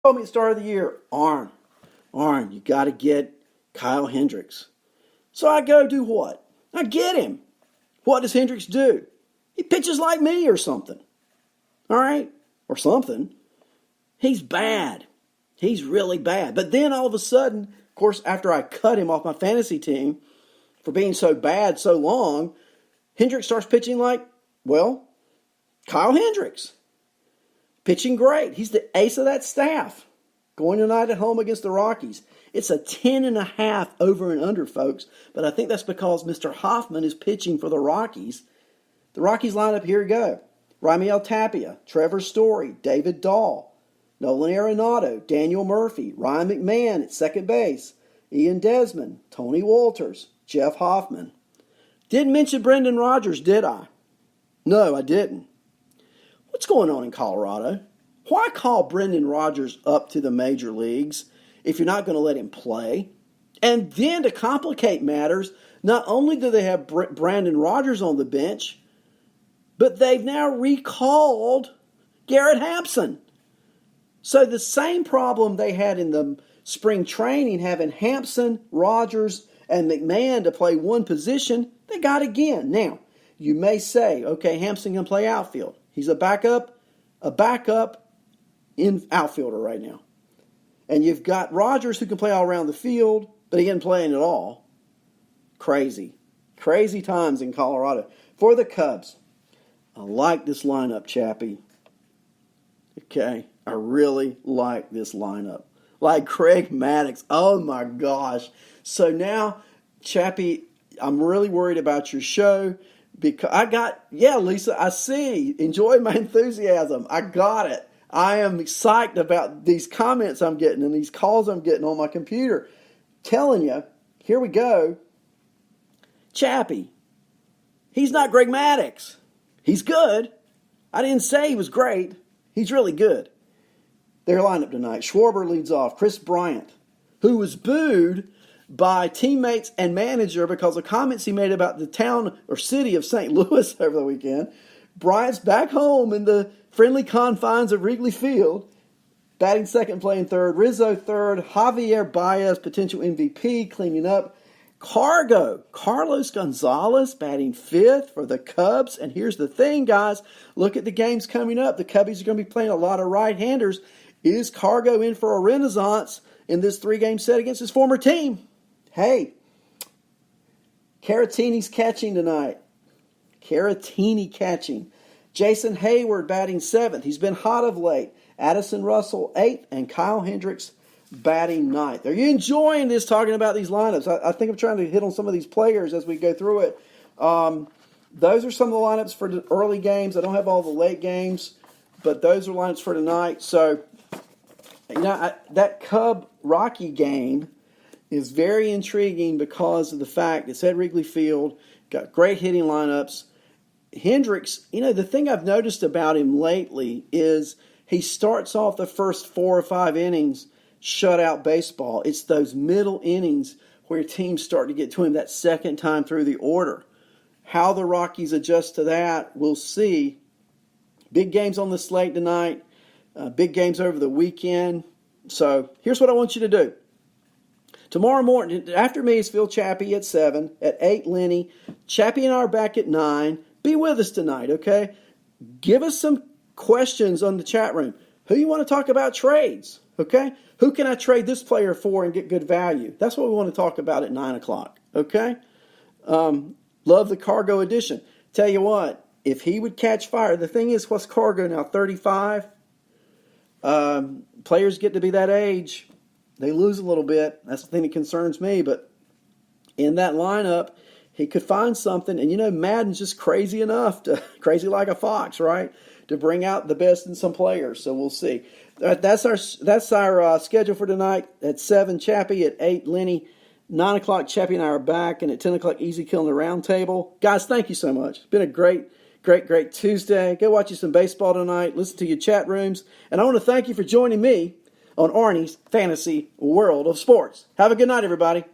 Told me at the start of the year, Arn, you got to get Kyle Hendricks. So I go do what? I get him. What does Hendricks do? He pitches like me or something. All right? Or something. He's bad. He's really bad. But then all of a sudden, of course, after I cut him off my fantasy team for being so bad so long, Hendricks starts pitching like, well, Kyle Hendricks. Pitching great. He's the ace of that staff. Going tonight at home against the Rockies. It's a 10.5 over and under, folks. But I think that's because Mr. Hoffman is pitching for the Rockies. The Rockies lineup, here we go. Raimel Tapia, Trevor Story, David Dahl, Nolan Arenado, Daniel Murphy, Ryan McMahon at second base, Ian Desmond, Tony Walters, Jeff Hoffman. Didn't mention Brendan Rodgers, did I? No, I didn't. What's going on in Colorado? Why call Brendan Rodgers up to the major leagues if you're not going to let him play? And then to complicate matters, not only do they have Brandon Rodgers on the bench, but they've now recalled Garrett Hampson. So the same problem they had in the spring training, having Hampson, Rodgers, and McMahon to play one position, they got again. Now, you may say, okay, Hampson can play outfield. He's a backup in outfielder right now. And you've got Rodgers who can play all around the field, but he isn't playing at all. Crazy. Crazy times in Colorado. For the Cubs, I like this lineup, Chappie. Okay, I really like this lineup. Like Craig Maddox. Oh my gosh. So now, Chappie, I'm really worried about your show because Lisa, I see. Enjoy my enthusiasm. I got it. I am excited about these comments I'm getting and these calls I'm getting on my computer. Telling you, here we go. Chappie, he's not Greg Maddox. He's good. I didn't say he was great. He's really good. Their lineup tonight. Schwarber leads off. Chris Bryant, who was booed by teammates and manager because of comments he made about the town or city of St. Louis over the weekend. Bryant's back home in the friendly confines of Wrigley Field. Batting second, playing third. Rizzo third. Javier Baez, potential MVP, cleaning up. Carlos Gonzalez batting fifth for the Cubs. And here's the thing, guys. Look at the games coming up. The Cubbies are going to be playing a lot of right-handers. Is Cargo in for a renaissance in this 3-game set against his former team? Hey, Caratini's catching tonight. Caratini catching. Jason Hayward batting seventh. He's been hot of late. Addison Russell eighth. And Kyle Hendricks batting ninth. Are you enjoying this, talking about these lineups? I think I'm trying to hit on some of these players as we go through it. Those are some of the lineups for the early games. I don't have all the late games, but those are lineups for tonight. So, that Cub-Rocky game is very intriguing because of the fact it's at Wrigley Field, got great hitting lineups. Hendricks, the thing I've noticed about him lately is he starts off the first 4 or 5 innings shutout baseball. It's those middle innings where teams start to get to him that second time through the order. How the Rockies adjust to that, we'll see. Big games on the slate tonight. Big games over the weekend. So here's what I want you to do. Tomorrow morning, after me is Phil Chappie at 7. At 8, Lenny. Chappie and I are back at 9. Be with us tonight, okay? Give us some questions on the chat room. Who you want to talk about trades, okay? Who can I trade this player for and get good value? That's what we want to talk about at 9 o'clock, okay? Love the Cargo edition. Tell you what, if he would catch fire, the thing is, what's Cargo now, 35? Players get to be that age. They lose a little bit. That's the thing that concerns me. But in that lineup, he could find something. And, Madden's just crazy enough, crazy like a fox, right, to bring out the best in some players. So we'll see. That's our schedule for tonight. At 7, Chappie. At 8, Lenny. 9 o'clock, Chappie and I are back. And at 10 o'clock, Easy Kill in the round table. Guys, thank you so much. It's been a great Tuesday. Go watch you some baseball tonight. Listen to your chat rooms. And I want to thank you for joining me on Arnie's Fantasy World of Sports. Have a good night, everybody.